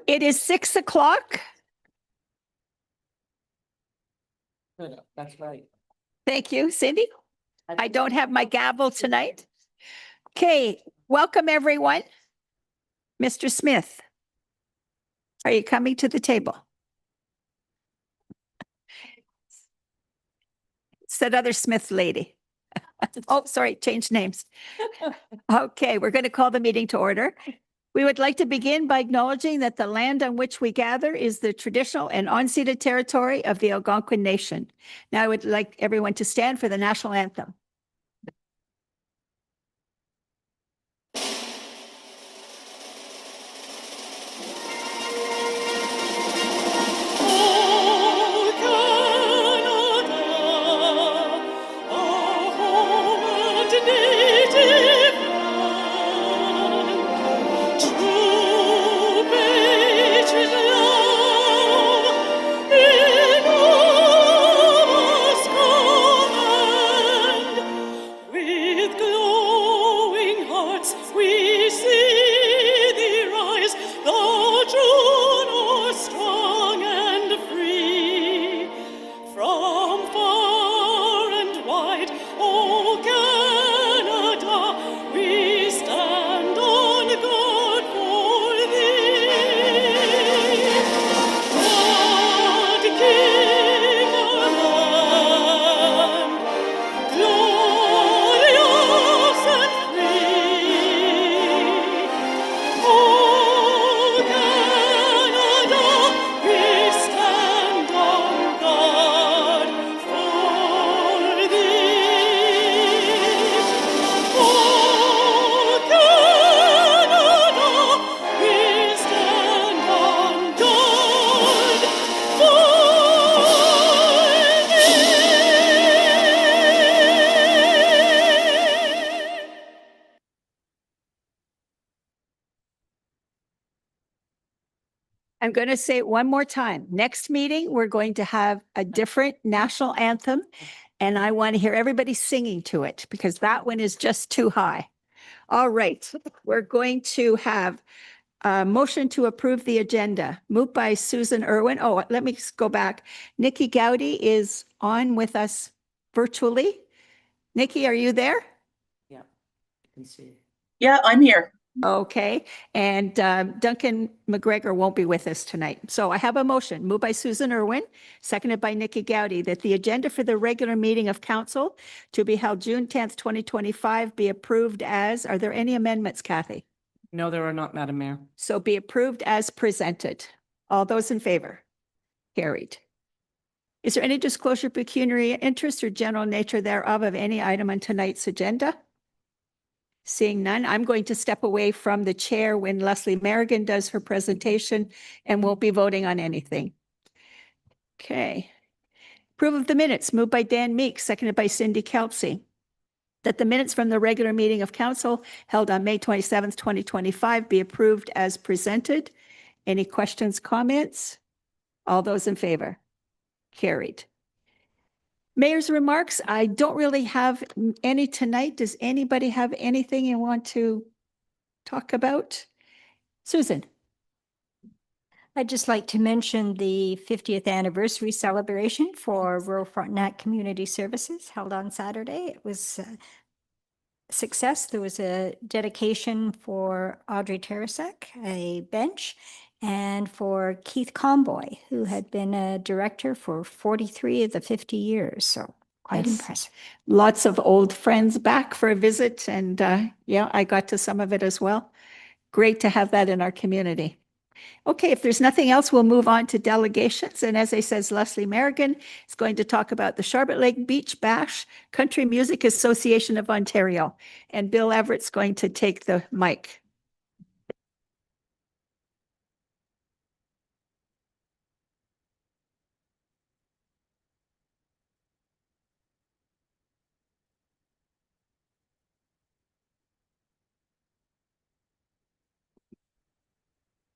It is 6 o'clock. That's right. Thank you, Cindy. I don't have my gavel tonight. Okay, welcome everyone. Mr. Smith, are you coming to the table? It's that other Smith lady. Oh, sorry, change names. Okay, we're going to call the meeting to order. We would like to begin by acknowledging that the land on which we gather is the traditional and unceded territory of the Algonquin Nation. Now I would like everyone to stand for the national anthem. I'm going to say it one more time. Next meeting, we're going to have a different national anthem, and I want to hear everybody singing to it because that one is just too high. All right, we're going to have a motion to approve the agenda, moved by Susan Irwin. Oh, let me go back. Nikki Gowdy is on with us virtually. Nikki, are you there? Yeah, I can see. Yeah, I'm here. Okay, and Duncan McGregor won't be with us tonight. So I have a motion moved by Susan Irwin, seconded by Nikki Gowdy, that the agenda for the regular meeting of council to be held June 10th, 2025 be approved as, are there any amendments, Kathy? No, there are not, Madam Mayor. So be approved as presented. All those in favor? Carried. Is there any disclosure of pecuniary interest or general nature thereof of any item on tonight's agenda? Seeing none, I'm going to step away from the chair when Leslie Merrigan does her presentation and won't be voting on anything. Okay. Approval of the minutes moved by Dan Meeks, seconded by Cindy Kelsey. That the minutes from the regular meeting of council held on May 27th, 2025 be approved as presented. Any questions, comments? All those in favor? Carried. Mayor's remarks. I don't really have any tonight. Does anybody have anything you want to talk about? Susan. I'd just like to mention the 50th anniversary celebration for Rural Frontenac Community Services held on Saturday. It was a success. There was a dedication for Audrey Tarasak, a bench, and for Keith Comboy, who had been a director for 43 of the 50 years. So quite impressive. Lots of old friends back for a visit. And yeah, I got to some of it as well. Great to have that in our community. Okay, if there's nothing else, we'll move on to delegations. And as I says, Leslie Merrigan is going to talk about the Charlotte Lake Beach Bash Country Music Association of Ontario. And Bill Everett's going to take the mic.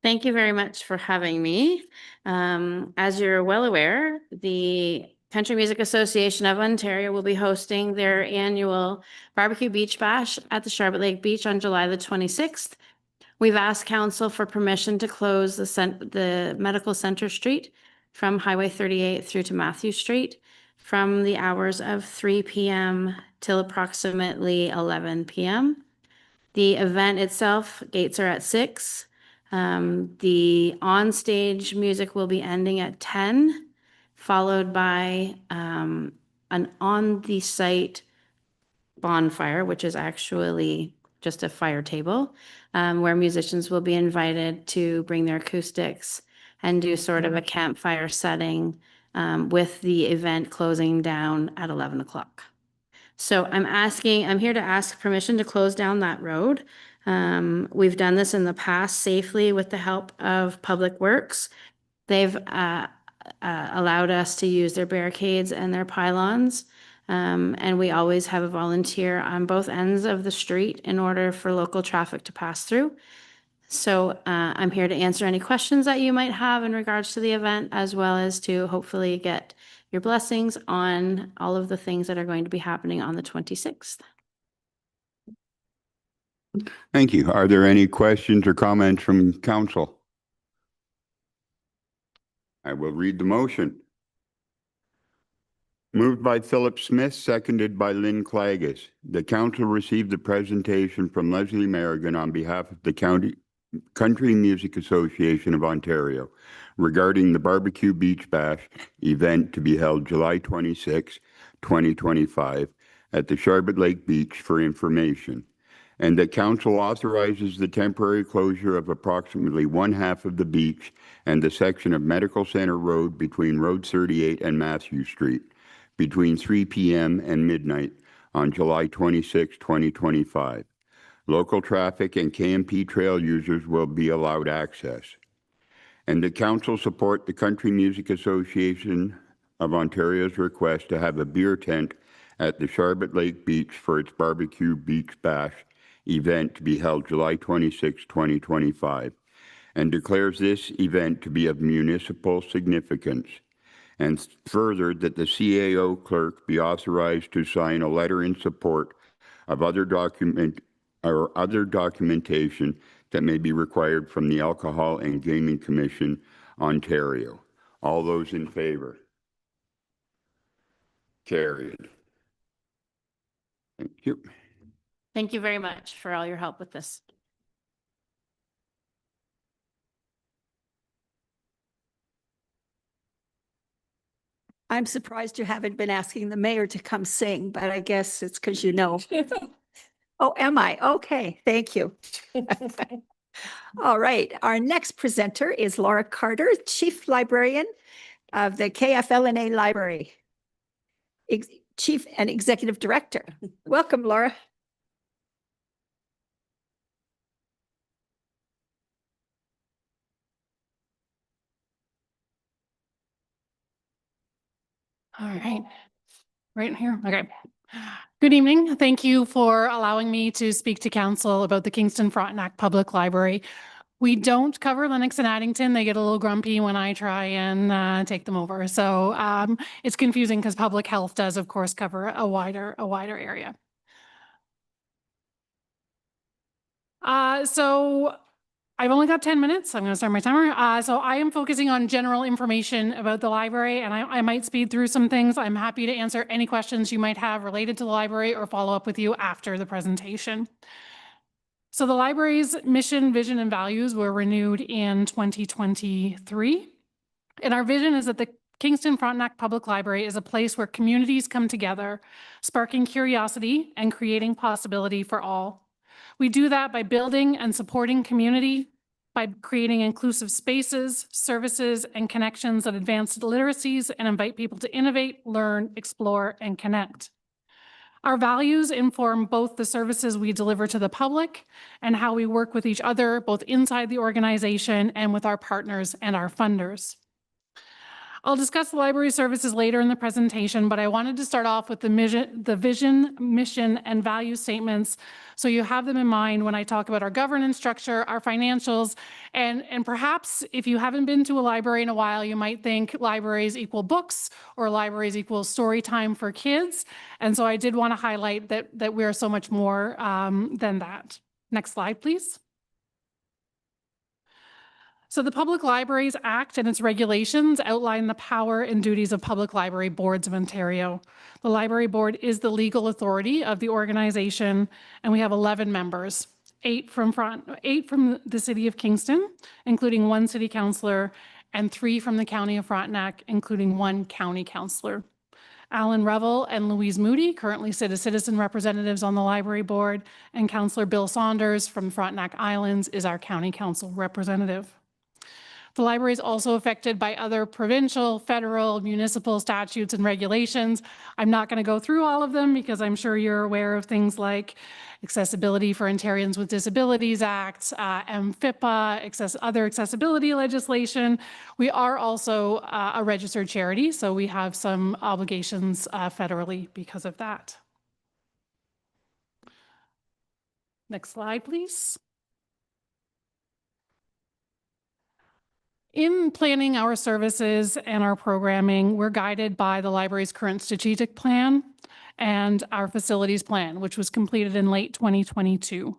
Thank you very much for having me. As you're well aware, the Country Music Association of Ontario will be hosting their annual Barbecue Beach Bash at the Charlotte Lake Beach on July the 26th. We've asked council for permission to close the Medical Center Street from Highway 38 through to Matthew Street from the hours of 3 p.m. till approximately 11 p.m. The event itself, gates are at 6. The on-stage music will be ending at 10, followed by an on-the-site bonfire, which is actually just a fire table, where musicians will be invited to bring their acoustics and do sort of a campfire setting, with the event closing down at 11 o'clock. So I'm here to ask permission to close down that road. We've done this in the past safely with the help of Public Works. They've allowed us to use their barricades and their pylons. And we always have a volunteer on both ends of the street in order for local traffic to pass through. So I'm here to answer any questions that you might have in regards to the event, as well as to hopefully get your blessings on all of the things that are going to be happening on the 26th. Thank you. Are there any questions or comments from council? I will read the motion. Moved by Philip Smith, seconded by Lynn Clagis. The council received the presentation from Leslie Merrigan on behalf of the Country Music Association of Ontario regarding the Barbecue Beach Bash event to be held July 26, 2025 at the Charlotte Lake Beach for information, and that council authorizes the temporary closure of approximately one half of the beach and the section of Medical Center Road between Road 38 and Matthew Street between 3 p.m. and midnight on July 26, 2025. Local traffic and KMP trail users will be allowed access. And the council support the Country Music Association of Ontario's request to have a beer tent at the Charlotte Lake Beach for its Barbecue Beach Bash event to be held July 26, 2025, and declares this event to be of municipal significance. And further, that the CAO clerk be authorized to sign a letter in support of other documentation that may be required from the Alcohol and Gaming Commission, Ontario. All those in favor? Carried. Thank you. Thank you very much for all your help with this. I'm surprised you haven't been asking the mayor to come sing, but I guess it's because you know. Oh, am I? Okay, thank you. All right, our next presenter is Laura Carter, Chief Librarian of the KFLNA Library. Chief and Executive Director. Welcome, Laura. All right, right here. Okay. Good evening. Thank you for allowing me to speak to council about the Kingston Frontenac Public Library. We don't cover Lennox and Addington. They get a little grumpy when I try and take them over. So it's confusing because public health does, of course, cover a wider area. So I've only got 10 minutes. I'm going to start my timer. So I am focusing on general information about the library, and I might speed through some things. I'm happy to answer any questions you might have related to the library or follow up with you after the presentation. So the library's mission, vision, and values were renewed in 2023. And our vision is that the Kingston Frontenac Public Library is a place where communities come together, sparking curiosity and creating possibility for all. We do that by building and supporting community, by creating inclusive spaces, services, and connections that advance literacies and invite people to innovate, learn, explore, and connect. Our values inform both the services we deliver to the public and how we work with each other, both inside the organization and with our partners and our funders. I'll discuss the library services later in the presentation, but I wanted to start off with the vision, mission, and value statements so you have them in mind when I talk about our governance structure, our financials, and perhaps if you haven't been to a library in a while, you might think libraries equal books or libraries equal story time for kids. And so I did want to highlight that we're so much more than that. Next slide, please. So the Public Libraries Act and its regulations outline the power and duties of public library boards of Ontario. The library board is the legal authority of the organization, and we have 11 members, 8 from the city of Kingston, including 1 city councillor, and 3 from the county of Frontenac, including 1 county councillor. Alan Revel and Louise Moody currently sit as citizen representatives on the library board, and Councillor Bill Saunders from Frontenac Islands is our county council representative. The library is also affected by other provincial, federal, municipal statutes and regulations. I'm not going to go through all of them because I'm sure you're aware of things like Accessibility for Ontarians with Disabilities Act, MFIPA, other accessibility legislation. We are also a registered charity, so we have some obligations federally because of that. Next slide, please. In planning our services and our programming, we're guided by the library's current strategic plan and our facilities plan, which was completed in late 2022.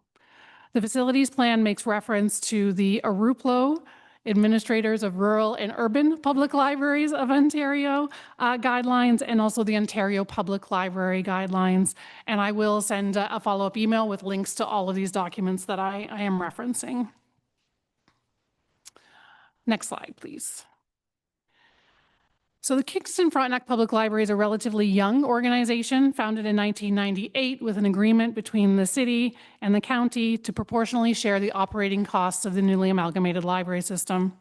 The facilities plan makes reference to the ARUPLO, Administrators of Rural and Urban Public Libraries of Ontario guidelines, and also the Ontario Public Library guidelines. And I will send a follow-up email with links to all of these documents that I am referencing. Next slide, please. So the Kingston Frontenac Public Library is a relatively young organization founded in 1998 with an agreement between the city and the county to proportionally share the operating costs of the newly amalgamated library system.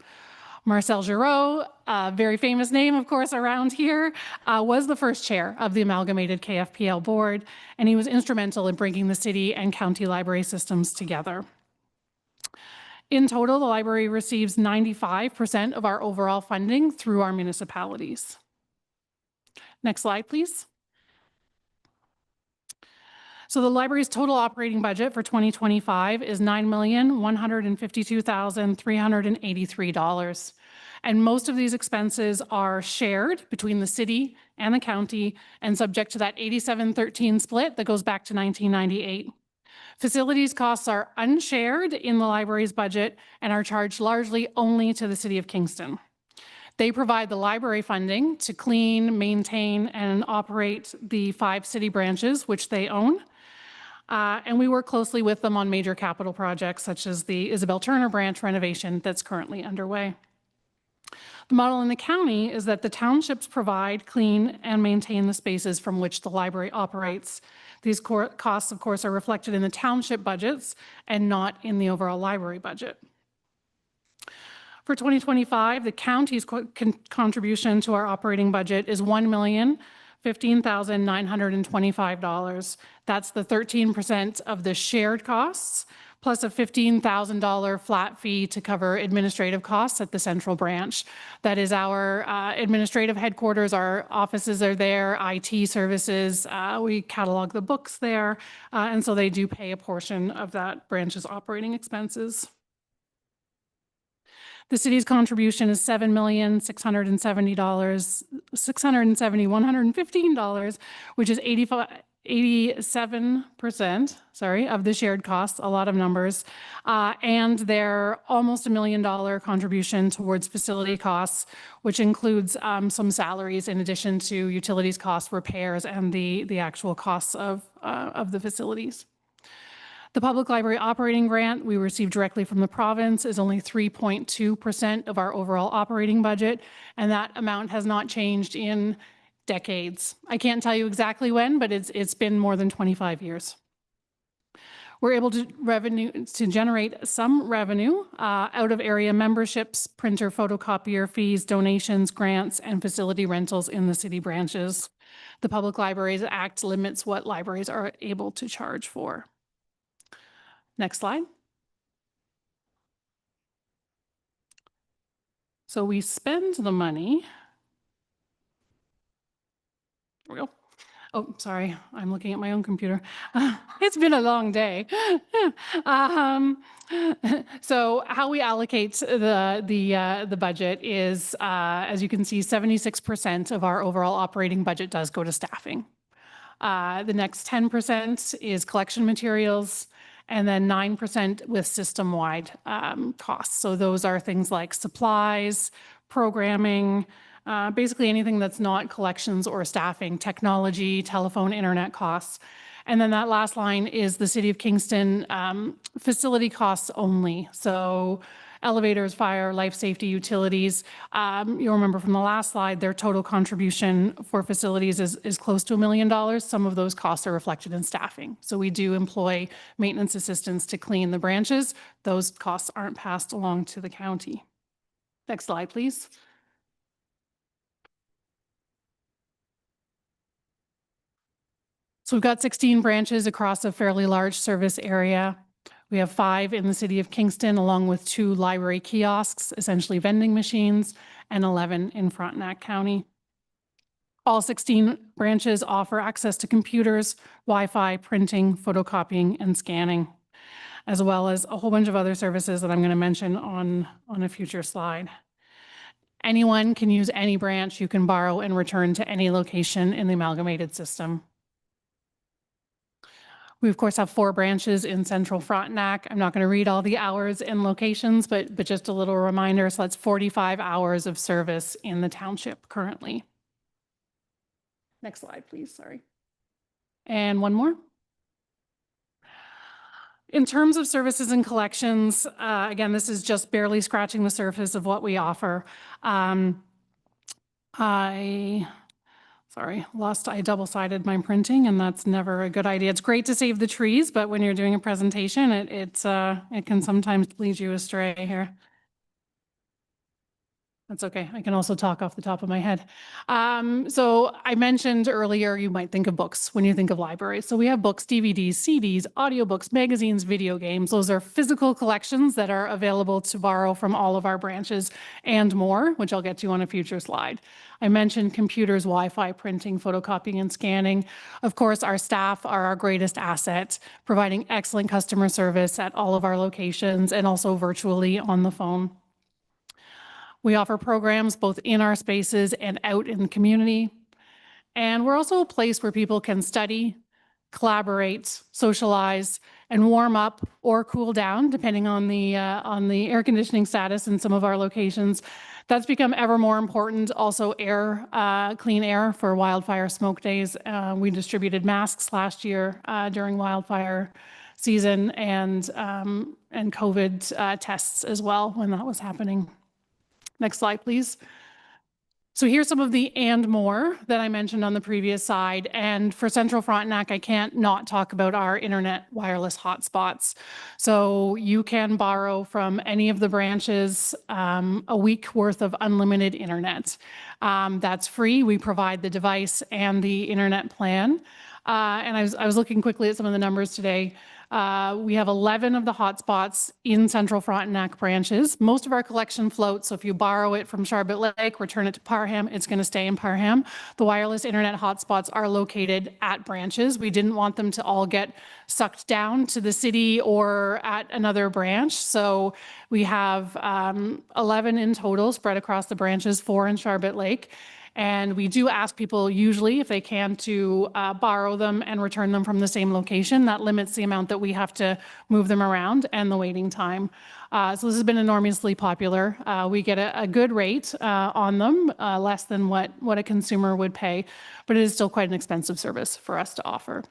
Marcel Giraud, a very famous name, of course, around here, was the first chair of the amalgamated KFPL board, and he was instrumental in bringing the city and county library systems together. In total, the library receives 95% of our overall funding through our municipalities. Next slide, please. So the library's total operating budget for 2025 is $9,152,383. And most of these expenses are shared between the city and the county and subject to that 87-13 split that goes back to 1998. Facilities costs are unshared in the library's budget and are charged largely only to the City of Kingston. They provide the library funding to clean, maintain, and operate the 5 city branches, which they own. And we work closely with them on major capital projects, such as the Isabel Turner branch renovation that's currently underway. The model in the county is that the townships provide, clean, and maintain the spaces from which the library operates. These costs, of course, are reflected in the township budgets and not in the overall library budget. For 2025, the county's contribution to our operating budget is $1,015,925. That's the 13% of the shared costs, plus a $15,000 flat fee to cover administrative costs at the central branch. That is our administrative headquarters. Our offices are there, IT services. We catalog the books there. And so they do pay a portion of that branch's operating expenses. The city's contribution is $7,670,115, which is 87% of the shared costs, a lot of numbers, and their almost $1 million contribution towards facility costs, which includes some salaries in addition to utilities costs, repairs, and the actual costs of the facilities. The public library operating grant we received directly from the province is only 3.2% of our overall operating budget, and that amount has not changed in decades. I can't tell you exactly when, but it's been more than 25 years. We're able to generate some revenue out of area memberships, printer photocopier fees, donations, grants, and facility rentals in the city branches. The Public Libraries Act limits what libraries are able to charge for. Next slide. So we spend the money. There we go. Oh, sorry, I'm looking at my own computer. It's been a long day. So how we allocate the budget is, as you can see, 76% of our overall operating budget does go to staffing. The next 10% is collection materials, and then 9% with system-wide costs. So those are things like supplies, programming, basically anything that's not collections or staffing, technology, telephone, internet costs. And then that last line is the City of Kingston facility costs only. So elevators, fire, life safety, utilities. You'll remember from the last slide, their total contribution for facilities is close to $1 million. Some of those costs are reflected in staffing. So we do employ maintenance assistants to clean the branches. Those costs aren't passed along to the county. Next slide, please. So we've got 16 branches across a fairly large service area. We have 5 in the City of Kingston, along with 2 library kiosks, essentially vending machines, and 11 in Frontenac County. All 16 branches offer access to computers, Wi-Fi, printing, photocopying, and scanning, as well as a whole bunch of other services that I'm going to mention on a future slide. Anyone can use any branch. You can borrow and return to any location in the amalgamated system. We, of course, have 4 branches in Central Frontenac. I'm not going to read all the hours and locations, but just a little reminder. So that's 45 hours of service in the township currently. Next slide, please. Sorry. And one more. In terms of services and collections, again, this is just barely scratching the surface of what we offer. I double-sided my printing, and that's never a good idea. It's great to save the trees, but when you're doing a presentation, it can sometimes lead you astray here. That's okay. I can also talk off the top of my head. So I mentioned earlier, you might think of books when you think of libraries. So we have books, DVDs, CDs, audiobooks, magazines, video games. Those are physical collections that are available to borrow from all of our branches and more, which I'll get to on a future slide. I mentioned computers, Wi-Fi, printing, photocopying, and scanning. Of course, our staff are our greatest asset, providing excellent customer service at all of our locations and also virtually on the phone. We offer programs both in our spaces and out in the community. And we're also a place where people can study, collaborate, socialize, and warm up or cool down, depending on the air conditioning status in some of our locations. That's become ever more important. Also clean air for wildfire smoke days. We distributed masks last year during wildfire season and COVID tests as well when that was happening. Next slide, please. So here's some of the and more that I mentioned on the previous side. And for Central Frontenac, I can't not talk about our internet wireless hotspots. So you can borrow from any of the branches a week worth of unlimited internet. That's free. We provide the device and the internet plan. And I was looking quickly at some of the numbers today. We have 11 of the hotspots in Central Frontenac branches. Most of our collection floats, so if you borrow it from Charlotte Lake, return it to Parham, it's going to stay in Parham. The wireless internet hotspots are located at branches. We didn't want them to all get sucked down to the city or at another branch. So we have 11 in total spread across the branches, 4 in Charlotte Lake. And we do ask people usually if they can to borrow them and return them from the same location. That limits the amount that we have to move them around and the waiting time. So this has been enormously popular. We get a good rate on them, less than what a consumer would pay, but it is still quite an expensive service for us to offer.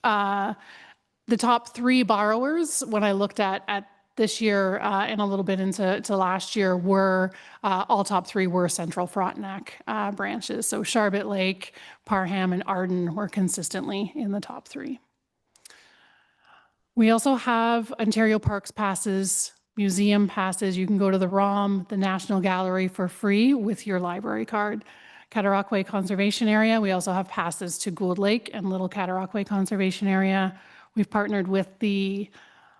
The top 3 borrowers, when I looked at this year and a little bit into last year, were all top 3 were Central Frontenac branches. So Charlotte Lake, Parham, and Arden were consistently in the top 3. We also have Ontario Parks passes, museum passes. You can go to the ROM, the National Gallery for free with your library card. Cataraqui Conservation Area, we also have passes to Gould Lake and Little Cataraqui Conservation Area. We've partnered with the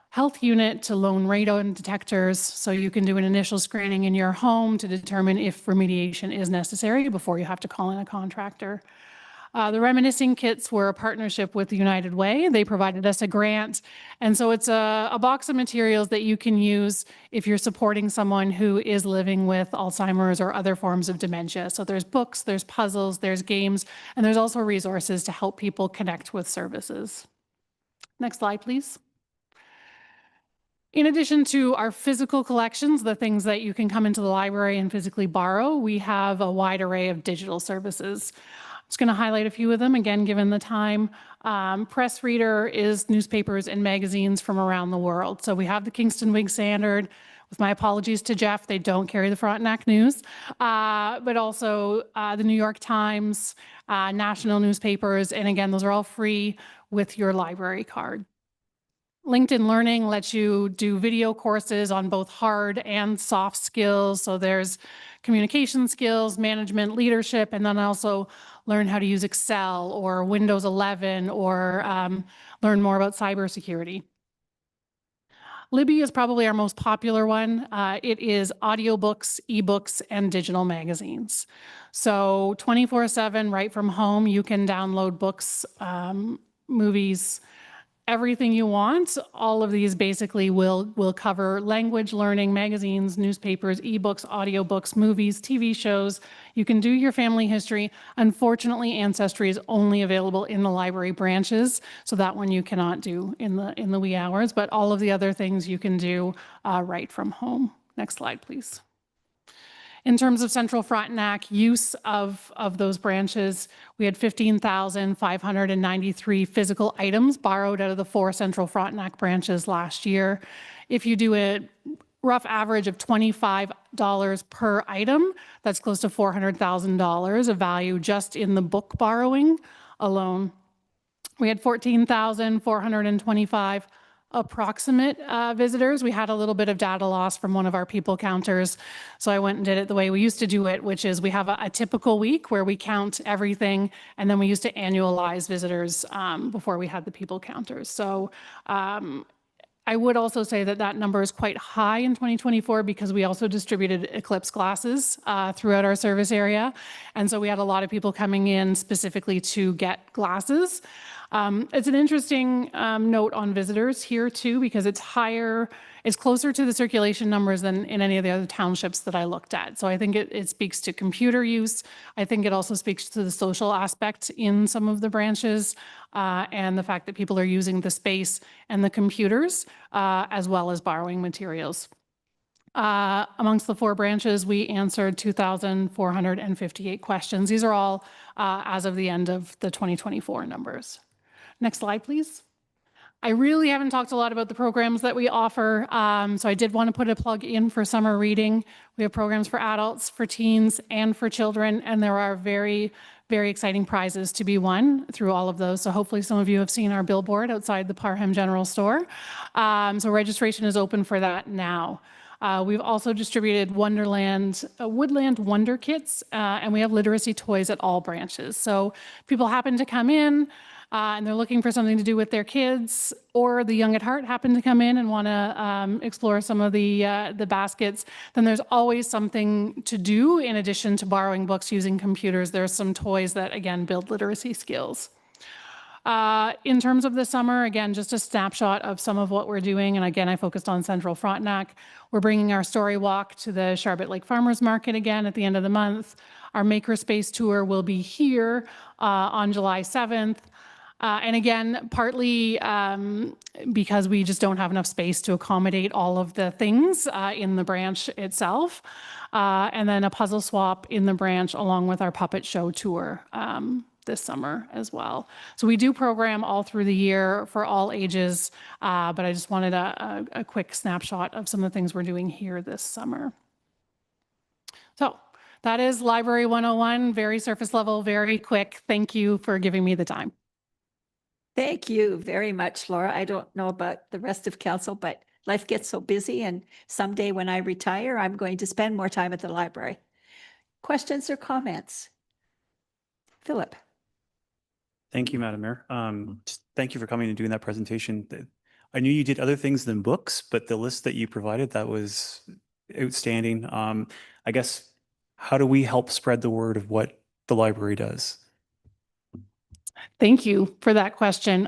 health unit to loan radon detectors, so you can do an initial screening in your home to determine if remediation is necessary before you have to call in a contractor. The reminiscing kits were a partnership with United Way. They provided us a grant, and so it's a box of materials that you can use if you're supporting someone who is living with Alzheimer's or other forms of dementia. So there's books, there's puzzles, there's games, and there's also resources to help people connect with services. Next slide, please. In addition to our physical collections, the things that you can come into the library and physically borrow, we have a wide array of digital services. I'm just going to highlight a few of them, again, given the time. Press Reader is newspapers and magazines from around the world. So we have the Kingston Whig Standard. With my apologies to Jeff, they don't carry the Frontenac News, but also the New York Times, national newspapers, and again, those are all free with your library card. LinkedIn Learning lets you do video courses on both hard and soft skills. So there's communication skills, management, leadership, and then also learn how to use Excel or Windows 11 or learn more about cybersecurity. Libby is probably our most popular one. It is audiobooks, ebooks, and digital magazines. So 24/7, right from home, you can download books, movies, everything you want. All of these basically will cover language learning, magazines, newspapers, ebooks, audiobooks, movies, TV shows. You can do your family history. Unfortunately, Ancestry is only available in the library branches, so that one you cannot do in the wee hours, but all of the other things you can do right from home. Next slide, please. In terms of Central Frontenac use of those branches, we had 15,593 physical items borrowed out of the 4 Central Frontenac branches last year. If you do a rough average of $25 per item, that's close to $400,000 of value just in the book borrowing alone. We had 14,425 approximate visitors. We had a little bit of data loss from one of our people counters, so I went and did it the way we used to do it, which is we have a typical week where we count everything, and then we used to annualize visitors before we had the people counters. So I would also say that that number is quite high in 2024 because we also distributed Eclipse glasses throughout our service area, and so we had a lot of people coming in specifically to get glasses. It's an interesting note on visitors here too, because it's higher, it's closer to the circulation numbers than in any of the other townships that I looked at. So I think it speaks to computer use. I think it also speaks to the social aspect in some of the branches and the fact that people are using the space and the computers as well as borrowing materials. Amongst the 4 branches, we answered 2,458 questions. These are all as of the end of the 2024 numbers. Next slide, please. I really haven't talked a lot about the programs that we offer, so I did want to put a plug in for summer reading. We have programs for adults, for teens, and for children, and there are very, very exciting prizes to be won through all of those. So hopefully some of you have seen our billboard outside the Parham General Store. So registration is open for that now. We've also distributed Woodland Wonder Kits, and we have literacy toys at all branches. So people happen to come in, and they're looking for something to do with their kids, or the young at heart happen to come in and want to explore some of the baskets, then there's always something to do in addition to borrowing books using computers. There's some toys that, again, build literacy skills. In terms of the summer, again, just a snapshot of some of what we're doing. And again, I focused on Central Frontenac. We're bringing our story walk to the Charbet Lake Farmers Market again at the end of the month. Our Makerspace tour will be here on July 7th. And again, partly because we just don't have enough space to accommodate all of the things in the branch itself. And then a puzzle swap in the branch along with our puppet show tour this summer as well. So we do program all through the year for all ages, but I just wanted a quick snapshot of some of the things we're doing here this summer. So that is Library 101, very surface level, very quick. Thank you for giving me the time. Thank you very much, Laura. I don't know about the rest of council, but life gets so busy, and someday when I retire, I'm going to spend more time at the library. Questions or comments? Philip. Thank you, Madam Mayor. Just thank you for coming and doing that presentation. I knew you did other things than books, but the list that you provided, that was outstanding. I guess, how do we help spread the word of what the library does? Thank you for that question.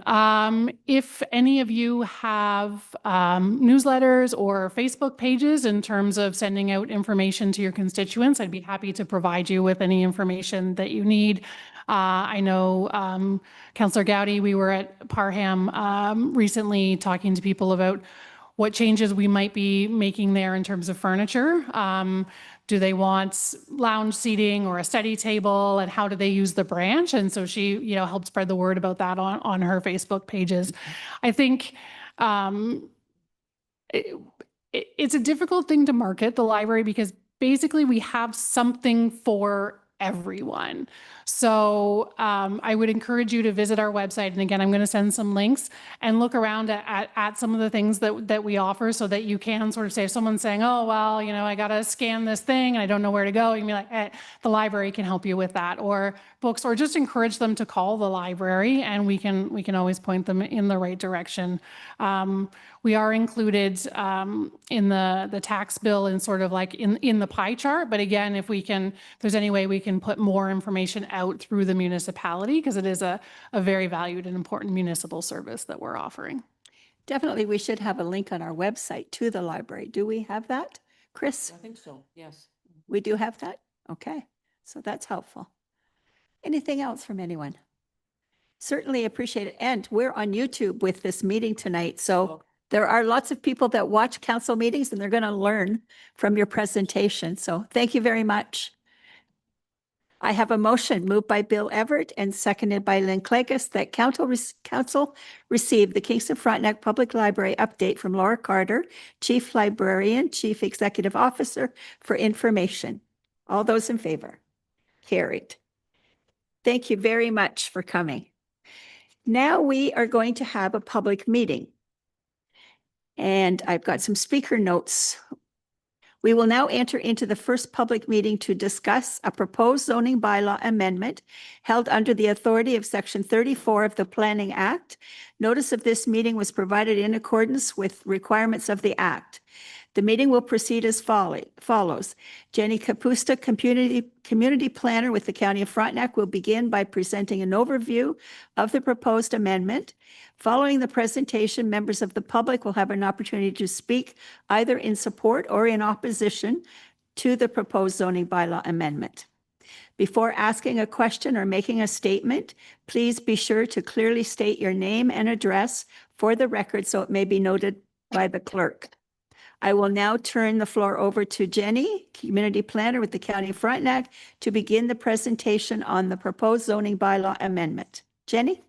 If any of you have newsletters or Facebook pages in terms of sending out information to your constituents, I'd be happy to provide you with any information that you need. I know Councillor Gowdy, we were at Parham recently talking to people about what changes we might be making there in terms of furniture. Do they want lounge seating or a study table, and how do they use the branch? And so she, helped spread the word about that on her Facebook pages. I think it's a difficult thing to market, the library, because basically we have something for everyone. So I would encourage you to visit our website. And again, I'm going to send some links and look around at some of the things that we offer, so that you can sort of say, if someone's saying, oh, well, I got to scan this thing and I don't know where to go, you can be like, the library can help you with that, or books, or just encourage them to call the library, and we can always point them in the right direction. We are included in the tax bill and sort of like in the pie chart. But again, if there's any way we can put more information out through the municipality, because it is a very valued and important municipal service that we're offering. Definitely, we should have a link on our website to the library. Do we have that, Chris? I think so, yes. We do have that? Okay, so that's helpful. Anything else from anyone? Certainly appreciate it. And we're on YouTube with this meeting tonight, so there are lots of people that watch council meetings, and they're going to learn from your presentation. So thank you very much. I have a motion moved by Bill Everett and seconded by Lynn Clagus that council receive the Kingston Frontenac Public Library update from Laura Carter, Chief Librarian, Chief Executive Officer, for information. All those in favor? Carried. Thank you very much for coming. Now we are going to have a public meeting. And I've got some speaker notes. We will now enter into the first public meeting to discuss a proposed zoning bylaw amendment held under the authority of Section 34 of the Planning Act. Notice of this meeting was provided in accordance with requirements of the Act. The meeting will proceed as follows. Jenny Kapusta, community planner with the County of Frontenac, will begin by presenting an overview of the proposed amendment. Following the presentation, members of the public will have an opportunity to speak either in support or in opposition to the proposed zoning bylaw amendment. Before asking a question or making a statement, please be sure to clearly state your name and address for the record so it may be noted by the clerk. I will now turn the floor over to Jenny, community planner with the County of Frontenac, to begin the presentation on the proposed zoning bylaw amendment. Jenny?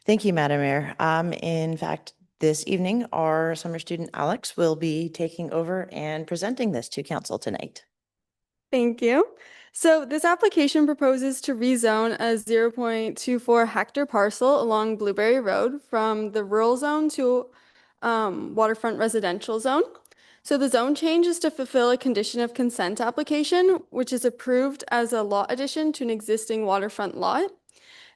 Thank you, Madam Mayor. In fact, this evening, our summer student Alex will be taking over and presenting this to council tonight. Thank you. So this application proposes to rezone a 0.24 hectare parcel along Blueberry Road from the rural zone to waterfront residential zone. So the zone change is to fulfill a condition of consent application, which is approved as a lot addition to an existing waterfront lot.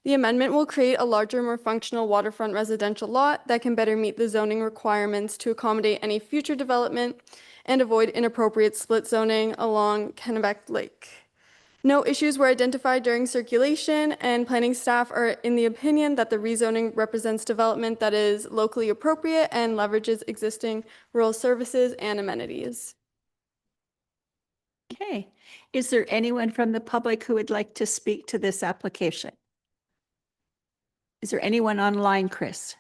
The amendment will create a larger, more functional waterfront residential lot that can better meet the zoning requirements to accommodate any future development and avoid inappropriate split zoning along Kennebec Lake. No issues were identified during circulation, and planning staff are in the opinion that the rezoning represents development that is locally appropriate and leverages existing rural services and amenities. Okay. Is there anyone from the public who would like to speak to this application? Is there anyone online, Chris?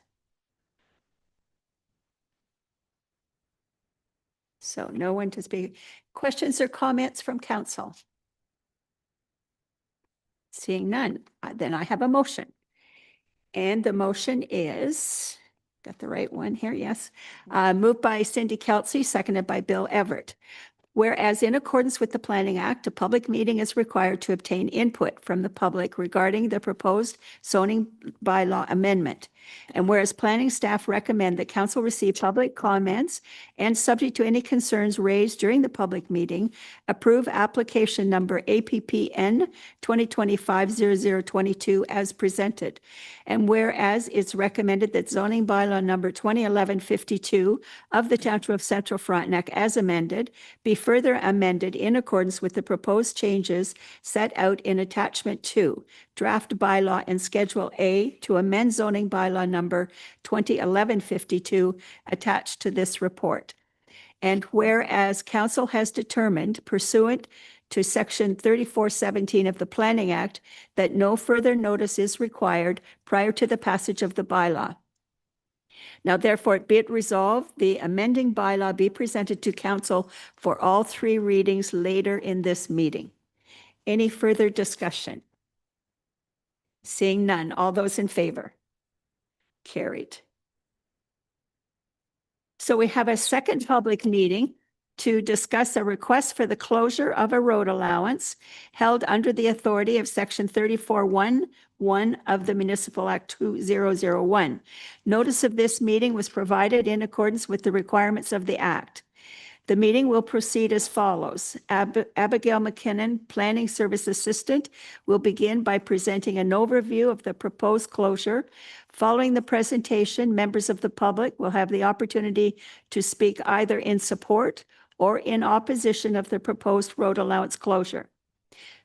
So no one to speak. Questions or comments from council? Seeing none, then I have a motion. And the motion is, got the right one here, yes. Moved by Cindy Kelsey, seconded by Bill Everett. Whereas in accordance with the Planning Act, a public meeting is required to obtain input from the public regarding the proposed zoning bylaw amendment. And whereas planning staff recommend that council receive public comments and, subject to any concerns raised during the public meeting, approve application number APPN 2025-0022 as presented. And whereas it's recommended that zoning bylaw number 2011-52 of the Township of Central Frontenac as amended be further amended in accordance with the proposed changes set out in attachment 2, draft bylaw and schedule A to amend zoning bylaw number 2011-52 attached to this report. And whereas council has determined pursuant to section 3417 of the Planning Act that no further notice is required prior to the passage of the bylaw. Now therefore be it resolved, the amending bylaw be presented to council for all 3 readings later in this meeting. Any further discussion? Seeing none, all those in favor? Carried. So we have a second public meeting to discuss a request for the closure of a road allowance held under the authority of Section 34(1)(1) of the Municipal Act 2001. Notice of this meeting was provided in accordance with the requirements of the Act. The meeting will proceed as follows. Abigail McKinnon, Planning Service Assistant, will begin by presenting an overview of the proposed closure. Following the presentation, members of the public will have the opportunity to speak either in support or in opposition of the proposed road allowance closure.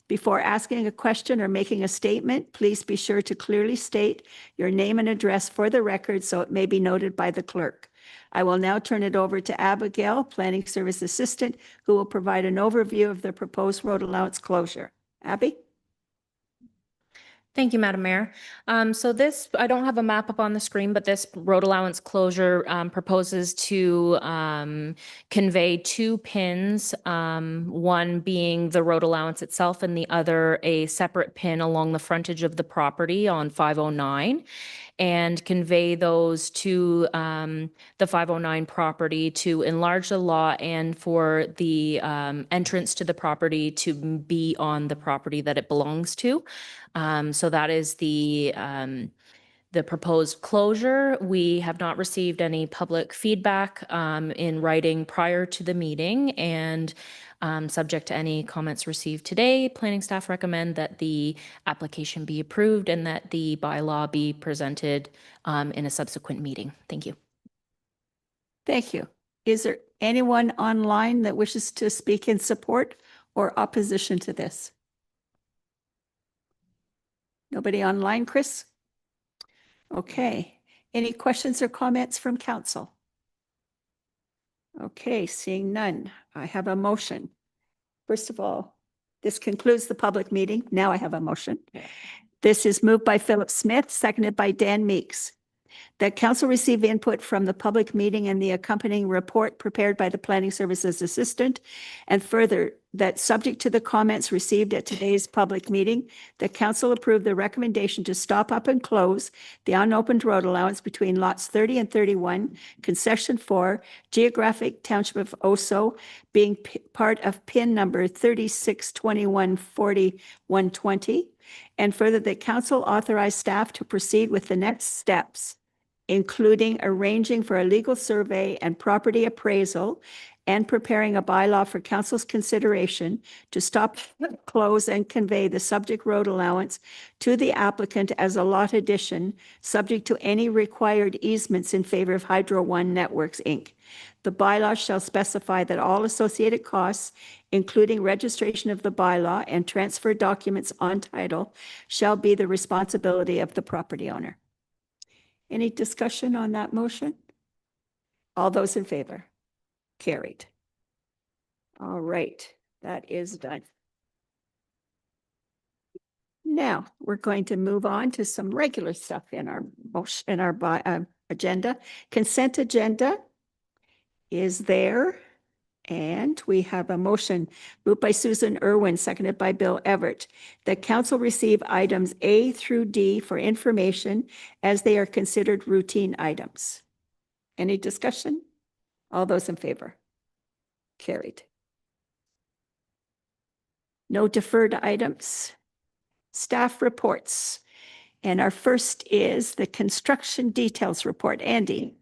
Before asking a question or making a statement, please be sure to clearly state your name and address for the record so it may be noted by the clerk. I will now turn it over to Abigail, Planning Service Assistant, who will provide an overview of the proposed road allowance closure. Abby? Thank you, Madam Mayor. So this, I don't have a map up on the screen, but this road allowance closure proposes to convey 2 pins, one being the road allowance itself and the other a separate pin along the frontage of the property on 509, and convey those to the 509 property to enlarge the lot and for the entrance to the property to be on the property that it belongs to. So that is the proposed closure. We have not received any public feedback in writing prior to the meeting, and subject to any comments received today, planning staff recommend that the application be approved and that the bylaw be presented in a subsequent meeting. Thank you. Thank you. Is there anyone online that wishes to speak in support or opposition to this? Nobody online, Chris? Okay. Any questions or comments from council? Okay, seeing none, I have a motion. First of all, this concludes the public meeting. Now I have a motion. This is moved by Philip Smith, seconded by Dan Meeks. That council receive input from the public meeting and the accompanying report prepared by the Planning Services Assistant. And further, that subject to the comments received at today's public meeting, the council approved the recommendation to stop up and close the unopened road allowance between lots 30 and 31, concession 4, geographic township of Oso, being part of PIN number 362140-120. And further, that council authorized staff to proceed with the next steps, including arranging for a legal survey and property appraisal and preparing a bylaw for council's consideration to stop, close, and convey the subject road allowance to the applicant as a lot addition, subject to any required easements in favor of Hydro One Networks, Inc. The bylaw shall specify that all associated costs, including registration of the bylaw and transfer documents on title, shall be the responsibility of the property owner. Any discussion on that motion? All those in favor? Carried. All right, that is done. Now, we're going to move on to some regular stuff in our motion, in our agenda. Consent agenda is there, and we have a motion moved by Susan Irwin, seconded by Bill Everett, that council receive items A through D for information as they are considered routine items. Any discussion? All those in favor? Carried. No deferred items. Staff reports. And our first is the construction details report. Andy,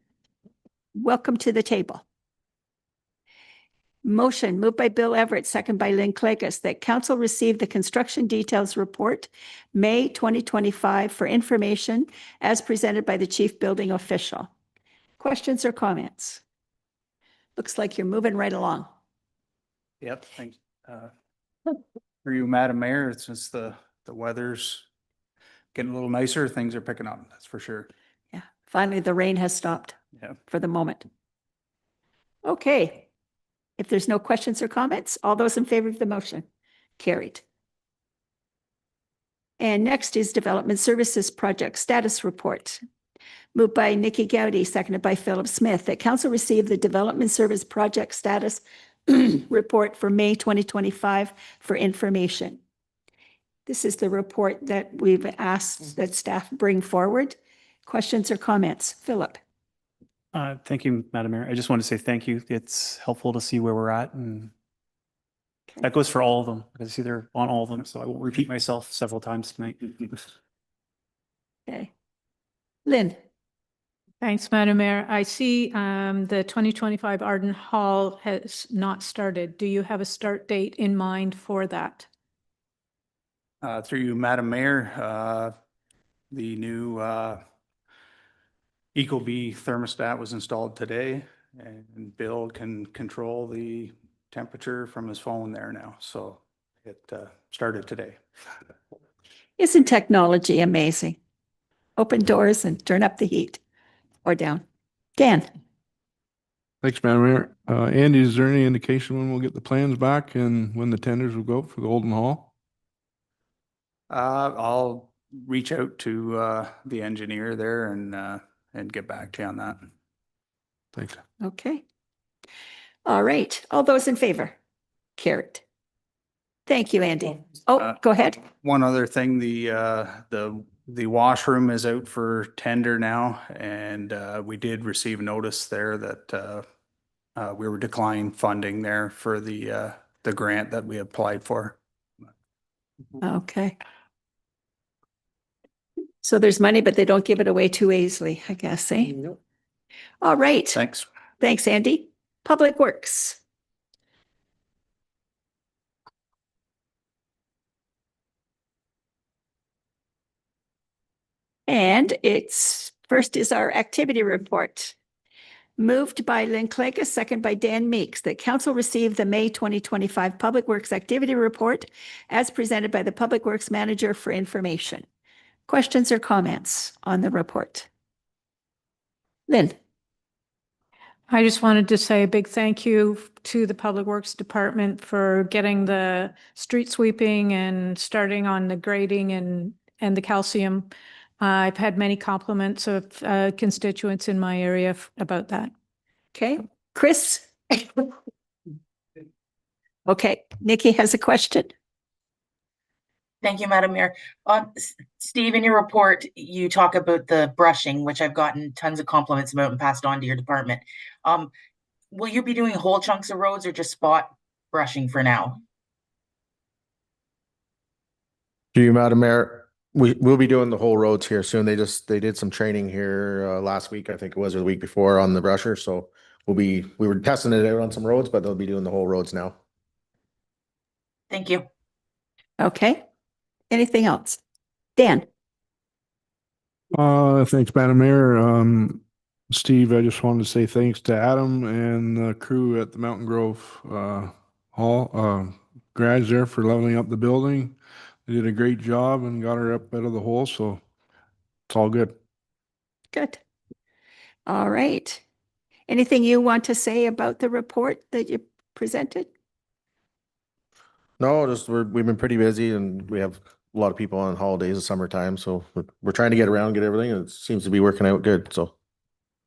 welcome to the table. Motion moved by Bill Everett, second by Lynn Clagus, that council receive the construction details report, May 2025, for information as presented by the chief building official. Questions or comments? Looks like you're moving right along. Yep, thanks. For you, Madam Mayor, since the weather's getting a little nicer, things are picking up, that's for sure. Yeah, finally the rain has stopped Yeah. for the moment. Okay, if there's no questions or comments, all those in favor of the motion? Carried. And next is Development Services Project Status Report. Moved by Nikki Gowdy, seconded by Philip Smith, that council receive the Development Service Project Status Report for May 2025 for information. This is the report that we've asked that staff bring forward. Questions or comments? Philip? Thank you, Madam Mayor. I just want to say thank you. It's helpful to see where we're at, and that goes for all of them. I see they're on all of them, so I won't repeat myself several times tonight. Okay. Lynn? Thanks, Madam Mayor. I see the 2025 Arden Hall has not started. Do you have a start date in mind for that? Through you, Madam Mayor, the new Ecobee thermostat was installed today, and Bill can control the temperature from his phone there now. So it started today. Isn't technology amazing? Open doors and turn up the heat or down. Dan? Thanks, Madam Mayor. Andy, is there any indication when we'll get the plans back and when the tenders will go for the Olden Hall? I'll reach out to the engineer there and get back to you on that. Thanks. Okay. All right. All those in favor? Carried. Thank you, Andy. Oh, go ahead. One other thing, the washroom is out for tender now, and we did receive notice there that we were declining funding there for the grant that we applied for. Okay. So there's money, but they don't give it away too easily, I guess, eh? Nope. All right. Thanks. Thanks, Andy. Public Works. And first is our activity report. Moved by Lynn Clegg, second by Dan Meeks, that council receive the May 2025 Public Works Activity Report as presented by the Public Works Manager for information. Questions or comments on the report? Lynn? I just wanted to say a big thank you to the Public Works Department for getting the street sweeping and starting on the grading and the calcium. I've had many compliments of constituents in my area about that. Okay. Chris? Okay. Nikki has a question. Thank you, Madam Mayor. Steve, in your report, you talk about the brushing, which I've gotten tons of compliments about and passed on to your department. Will you be doing whole chunks of roads or just spot brushing for now? To you, Madam Mayor, we'll be doing the whole roads here soon. They did some training here last week, I think it was, or the week before, on the brusher. So we were testing it out on some roads, but they'll be doing the whole roads now. Thank you. Okay. Anything else? Dan? Thanks, Madam Mayor. Steve, I just wanted to say thanks to Adam and the crew at the Mountain Grove Hall garage there for leveling up the building. They did a great job and got her up out of the hole, so it's all good. Good. All right. Anything you want to say about the report that you presented? No, just we've been pretty busy, and we have a lot of people on holidays and summertime, so we're trying to get around, get everything, and it seems to be working out good. So.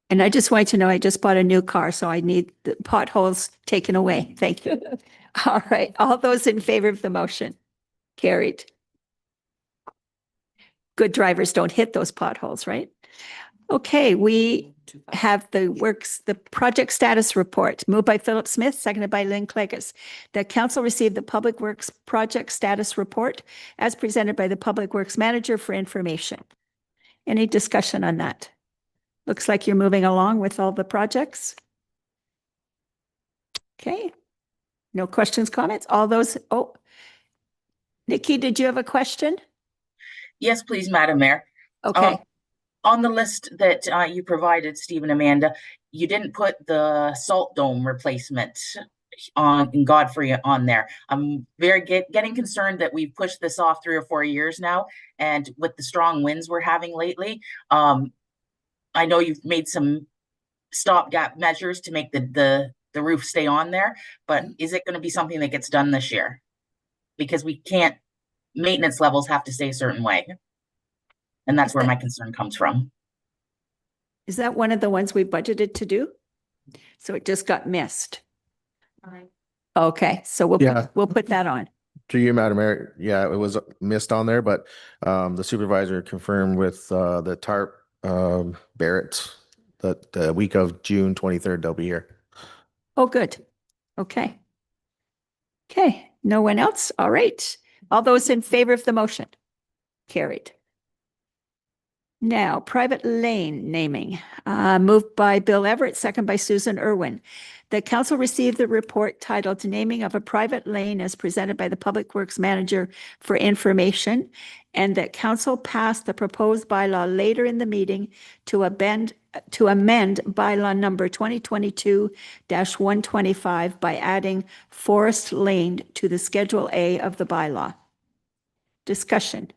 And I just want you to know I just bought a new car, so I need the potholes taken away. Thank you. All right. All those in favor of the motion? Carried. Good drivers don't hit those potholes, right? Okay, we have the project status report, moved by Philip Smith, seconded by Lynn Clegg. The council received the Public Works project status report as presented by the Public Works Manager for information. Any discussion on that? Looks like you're moving along with all the projects. Okay. No questions, comments? All those, Nikki, did you have a question? Yes, please, Madam Mayor. Okay. On the list that you provided, Steve and Amanda, you didn't put the salt dome replacement in Godfrey on there. I'm getting concerned that we've pushed this off 3 or 4 years now, and with the strong winds we're having lately, I know you've made some stopgap measures to make the roof stay on there, but is it going to be something that gets done this year? Because we can't, maintenance levels have to stay a certain way. And that's where my concern comes from. Is that one of the ones we budgeted to do? So it just got missed. Okay, so Yeah. we'll put that on. To you, Madam Mayor, yeah, it was missed on there, but the supervisor confirmed with the TARP Barrett that the week of June 23rd, they'll be here. Oh, good. Okay. Okay, no one else? All right. All those in favor of the motion? Carried. Now, private lane naming, moved by Bill Everett, second by Susan Irwin. The council received the report titled Naming of a Private Lane as presented by the Public Works Manager for information, and that council passed the proposed bylaw later in the meeting to amend bylaw number 2022-125 by adding Forest Lane to the Schedule A of the bylaw. Discussion.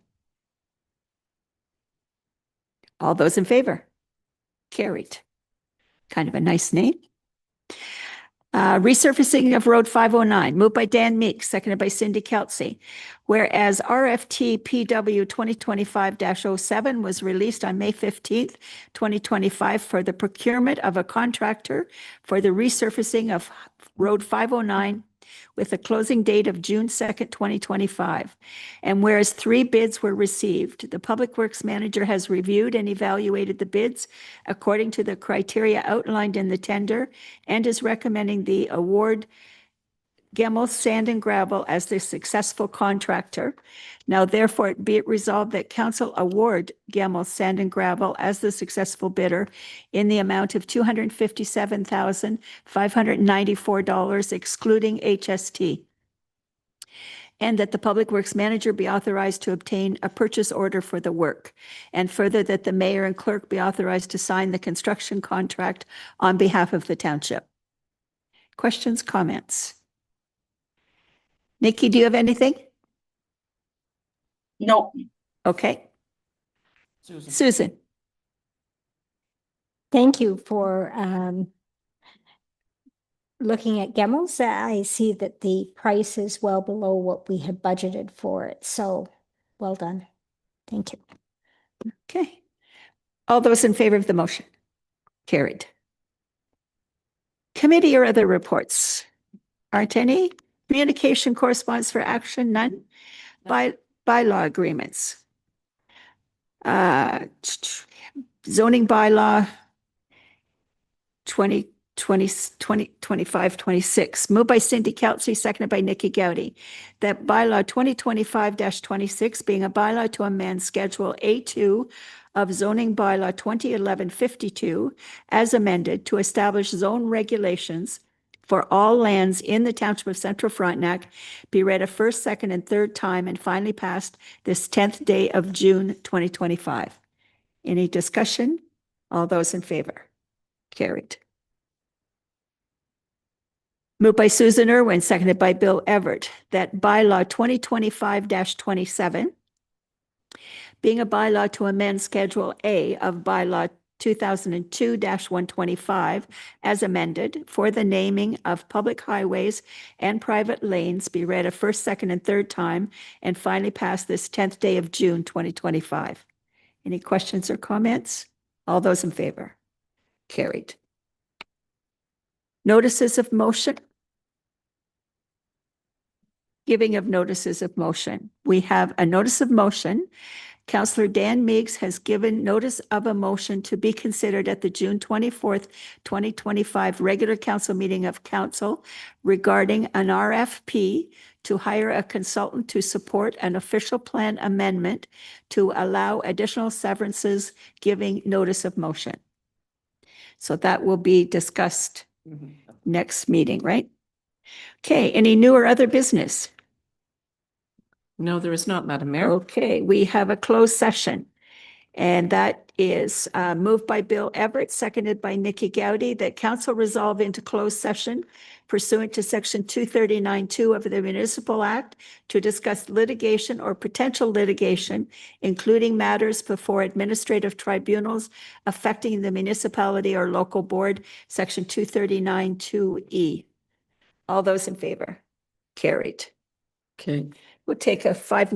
All those in favor? Carried. Kind of a nice name. Resurfacing of Road 509, moved by Dan Meeks, seconded by Cindy Kelsey. Whereas RFT PW 2025-07 was released on May 15th, 2025 for the procurement of a contractor for the resurfacing of Road 509 with a closing date of June 2nd, 2025. And whereas 3 bids were received, the Public Works Manager has reviewed and evaluated the bids according to the criteria outlined in the tender and is recommending the award Gemmell Sand and Gravel as the successful contractor. Now therefore be it resolved that council award Gemmell Sand and Gravel as the successful bidder in the amount of $257,594 excluding HST. And that the Public Works Manager be authorized to obtain a purchase order for the work. And further that the mayor and clerk be authorized to sign the construction contract on behalf of the township. Questions, comments? Nikki, do you have anything? No, Okay. Susan. Susan? Thank you for looking at Gemmell's. I see that the price is well below what we had budgeted for it. So well done. Thank you. Okay. All those in favor of the motion? Carried. Committee or other reports? Aren't any? Communication correspondence for action? None? Bylaw agreements. Zoning bylaw 2025-26, moved by Cindy Kelsey, seconded by Nikki Gowdy. That bylaw 2025-26 being a bylaw to amend Schedule A2 of zoning bylaw 2011-52 as amended to establish zone regulations for all lands in the Township of Central Frontenac be read a first, second, and third time and finally passed this 10th day of June 2025. Any discussion? All those in favor? Carried. Moved by Susan Irwin, seconded by Bill Everett, that bylaw 2025-27 being a bylaw to amend Schedule A of bylaw 2002-125 as amended for the naming of public highways and private lanes be read a first, second, and third time and finally passed this 10th day of June 2025. Any questions or comments? All those in favor? Carried. Notices of motion. Giving of notices of motion. We have a notice of motion. Councillor Dan Meigs has given notice of a motion to be considered at the June 24th, 2025 regular council meeting of council regarding an RFP to hire a consultant to support an official plan amendment to allow additional severances, giving notice of motion. So that will be discussed next meeting, right? Okay, any new or other business? No, there is not, Madam Mayor. Okay, we have a closed session. And that is moved by Bill Everett, seconded by Nikki Gowdy, that council resolve into closed session pursuant to section 239(2) of the Municipal Act to discuss litigation or potential litigation, including matters before administrative tribunals affecting the municipality or local board, section 239(2)(e). All those in favor? Carried. Okay. We'll take a 5-minute